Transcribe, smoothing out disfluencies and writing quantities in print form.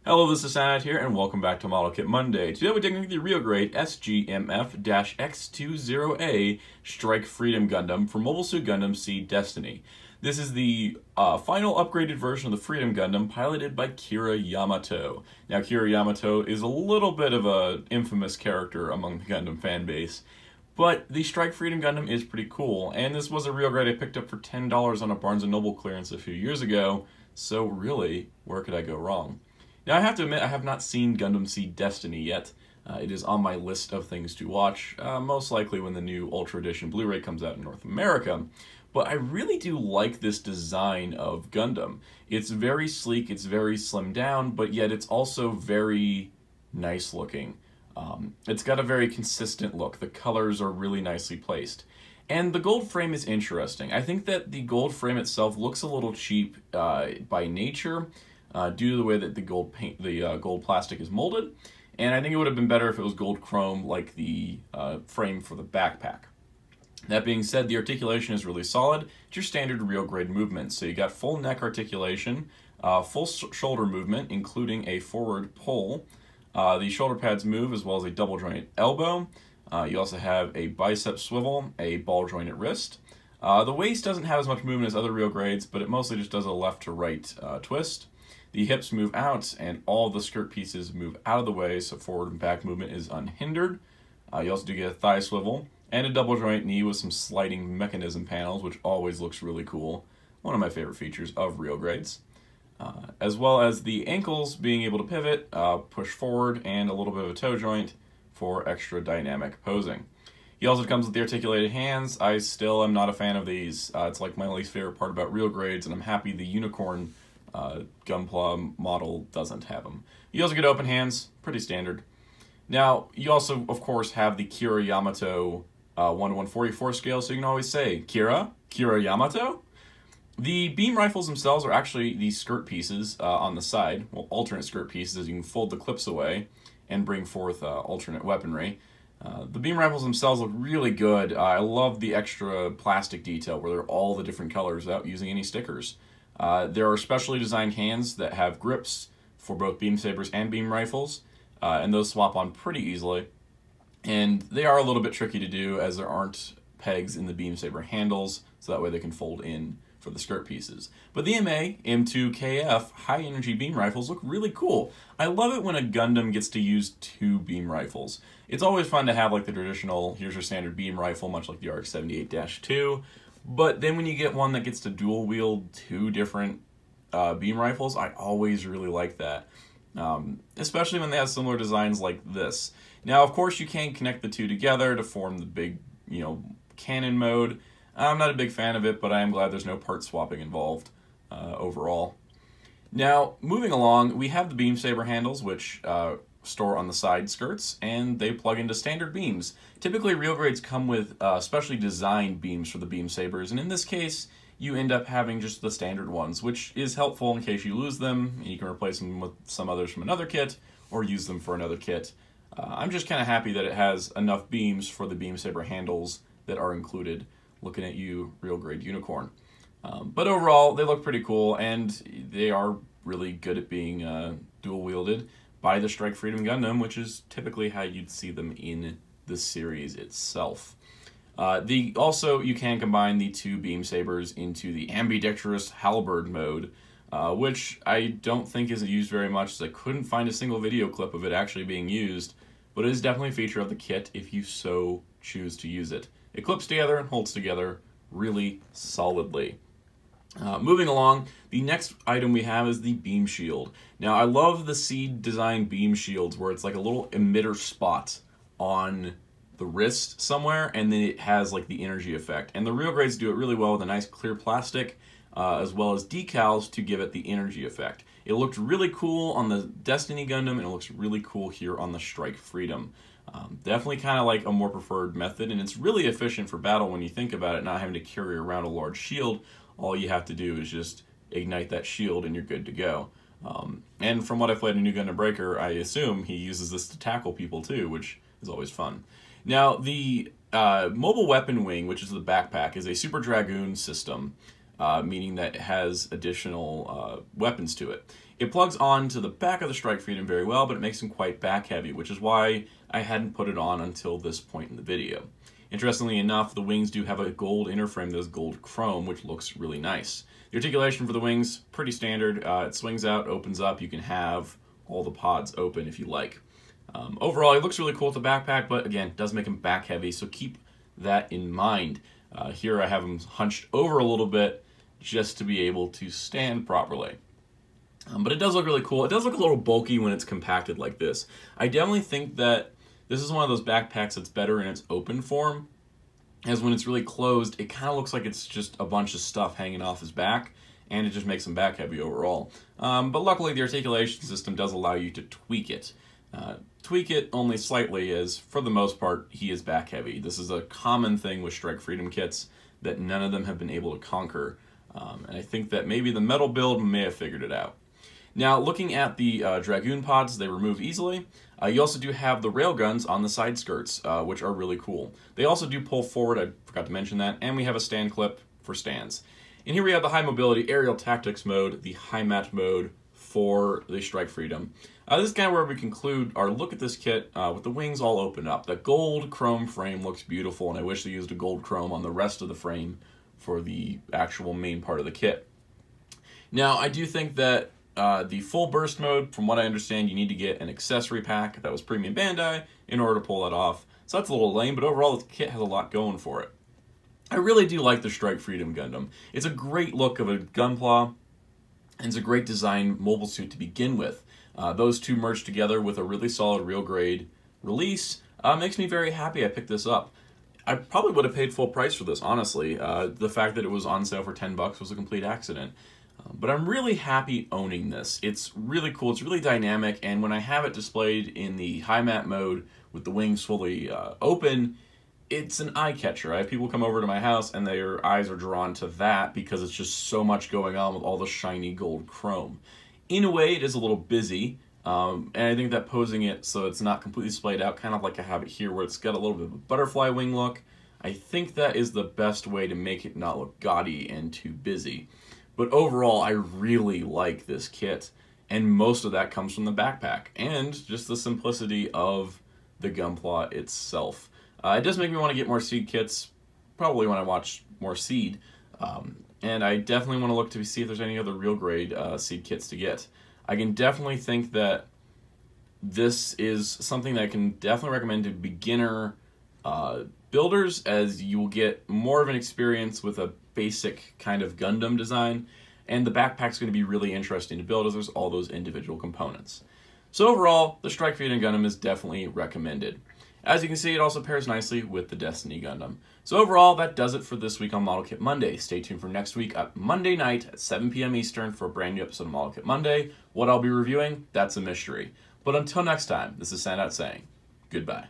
Hello, this is Sanat here, and welcome back to Model Kit Monday. Today we're taking the real grade SGMF-X20A Strike Freedom Gundam for Mobile Suit Gundam Seed Destiny. This is the final upgraded version of the Freedom Gundam piloted by Kira Yamato. Now, Kira Yamato is a little bit of an infamous character among the Gundam fan base, but the Strike Freedom Gundam is pretty cool, and this was a real grade I picked up for $10 on a Barnes & Noble clearance a few years ago, so really, where could I go wrong? Now, I have to admit, I have not seen Gundam Seed Destiny yet. It is on my list of things to watch, most likely when the new Ultra Edition Blu-ray comes out in North America. But I really do like this design of Gundam. It's very sleek, it's very slimmed down, but yet it's also very nice looking. It's got a very consistent look. The colors are really nicely placed. And the gold frame is interesting. I think that the gold frame itself looks a little cheap by nature, due to the way that the gold plastic is molded, and I think it would have been better if it was gold chrome like the frame for the backpack. That being said, the articulation is really solid. It's your standard real grade movement. So you got full neck articulation, full shoulder movement, including a forward pull. The shoulder pads move as well as a double jointed elbow. You also have a bicep swivel, a ball jointed wrist. The waist doesn't have as much movement as other real grades, but it mostly just does a left to right twist. The hips move out, and all the skirt pieces move out of the way, so forward and back movement is unhindered. You also do get a thigh swivel, and a double joint knee with some sliding mechanism panels, which always looks really cool. One of my favorite features of real grades. As well as the ankles being able to pivot, push forward, and a little bit of a toe joint for extra dynamic posing. He also comes with the articulated hands. I still am not a fan of these. It's like my least favorite part about real grades, and I'm happy the unicorn Gunpla model doesn't have them. You also get open hands, pretty standard. Now, you also, of course, have the Kira Yamato 1:144 scale, so you can always say, Kira Yamato? The beam rifles themselves are actually these skirt pieces on the side, well, alternate skirt pieces, as you can fold the clips away and bring forth alternate weaponry. The beam rifles themselves look really good. I love the extra plastic detail where they're all the different colors without using any stickers. There are specially designed hands that have grips for both beam sabers and beam rifles, and those swap on pretty easily. And they are a little bit tricky to do as there aren't pegs in the beam saber handles, so that way they can fold in for the skirt pieces. But the M2KF high energy beam rifles look really cool. I love it when a Gundam gets to use two beam rifles. It's always fun to have like the traditional, here's your standard beam rifle, much like the RX-78-2. But then when you get one that gets to dual wield two different beam rifles, I always really like that. Especially when they have similar designs like this. Now, of course, you can connect the two together to form the big, cannon mode. I'm not a big fan of it, but I am glad there's no part swapping involved overall. Now, moving along, we have the beam saber handles, which store on the side skirts, and they plug into standard beams. Typically, real grades come with specially designed beams for the beam sabers, and in this case, you end up having just the standard ones, which is helpful in case you lose them, and you can replace them with some others from another kit, or use them for another kit. I'm just kind of happy that it has enough beams for the beam saber handles that are included. Looking at you, real grade unicorn. But overall, they look pretty cool, and they are really good at being dual wielded by the Strike Freedom Gundam, which is typically how you'd see them in the series itself. Also, you can combine the two beam sabers into the ambidextrous halberd mode, which I don't think is used very much, as I couldn't find a single video clip of it actually being used, but it is definitely a feature of the kit if you so choose to use it. It clips together and holds together really solidly. Moving along, the next item we have is the beam shield. Now, I love the Seed design beam shields where it's like a little emitter spot on the wrist somewhere, and then it has like the energy effect. And the real grades do it really well with a nice clear plastic, as well as decals to give it the energy effect. It looked really cool on the Destiny Gundam, and it looks really cool here on the Strike Freedom. Definitely kind of like a more preferred method, and it's really efficient for battle when you think about it, not having to carry around a large shield. All you have to do is just ignite that shield and you're good to go. And from what I've played in New Gundam Breaker, I assume he uses this to tackle people too, which is always fun. Now, the mobile weapon wing, which is the backpack, is a Super Dragoon system, meaning that it has additional weapons to it. It plugs on to the back of the Strike Freedom very well, but it makes him quite back heavy, which is why I hadn't put it on until this point in the video. Interestingly enough, the wings do have a gold inner frame that is gold chrome, which looks really nice. The articulation for the wings, pretty standard. It swings out, opens up. You can have all the pods open if you like. Overall, it looks really cool with the backpack, but again, it does make him back heavy, so keep that in mind. Here I have him hunched over a little bit just to be able to stand properly. But it does look really cool. It does look a little bulky when it's compacted like this. I definitely think that this is one of those backpacks that's better in its open form, as when it's really closed, it kind of looks like it's just a bunch of stuff hanging off his back, and it just makes him back heavy overall. But luckily, the articulation system does allow you to tweak it. Tweak it only slightly, as for the most part, he is back heavy. This is a common thing with Strike Freedom kits that none of them have been able to conquer, and I think that maybe the metal build may have figured it out. Now, looking at the Dragoon pods, they remove easily. You also do have the railguns on the side skirts, which are really cool. They also do pull forward, I forgot to mention that, and we have a stand clip for stands. And here we have the high mobility aerial tactics mode, the high mat mode for the Strike Freedom. This is kind of where we conclude our look at this kit with the wings all opened up. The gold chrome frame looks beautiful, and I wish they used a gold chrome on the rest of the frame for the actual main part of the kit. Now, I do think that the full burst mode, from what I understand, you need to get an accessory pack that was Premium Bandai in order to pull that off. So that's a little lame, but overall the kit has a lot going for it. I really do like the Strike Freedom Gundam. It's a great look of a Gunpla, and it's a great design mobile suit to begin with. Those two merged together with a really solid real grade release makes me very happy I picked this up. I probably would have paid full price for this, honestly. The fact that it was on sale for $10 was a complete accident. But I'm really happy owning this. It's really cool, it's really dynamic, and when I have it displayed in the high mat mode with the wings fully open, it's an eye catcher. I have people come over to my house and their eyes are drawn to that because it's just so much going on with all the shiny gold chrome. In a way, it is a little busy, and I think that posing it so it's not completely splayed out, kind of like I have it here where it's got a little bit of a butterfly wing look, I think that is the best way to make it not look gaudy and too busy. But overall, I really like this kit, and most of that comes from the backpack, and just the simplicity of the Gunpla itself. It does make me want to get more Seed kits, probably when I watch more Seed, and I definitely want to look to see if there's any other real grade Seed kits to get. I can definitely think that this is something that I can definitely recommend to beginner builders, as you will get more of an experience with a basic kind of Gundam design, and the backpack's going to be really interesting to build as there's all those individual components. So overall, the Strike Freedom Gundam is definitely recommended. As you can see, it also pairs nicely with the Destiny Gundam. So overall, that does it for this week on Model Kit Monday. Stay tuned for next week at Monday night at 7 p.m. Eastern for a brand new episode of Model Kit Monday. What I'll be reviewing, that's a mystery. But until next time, this is Sandout saying goodbye.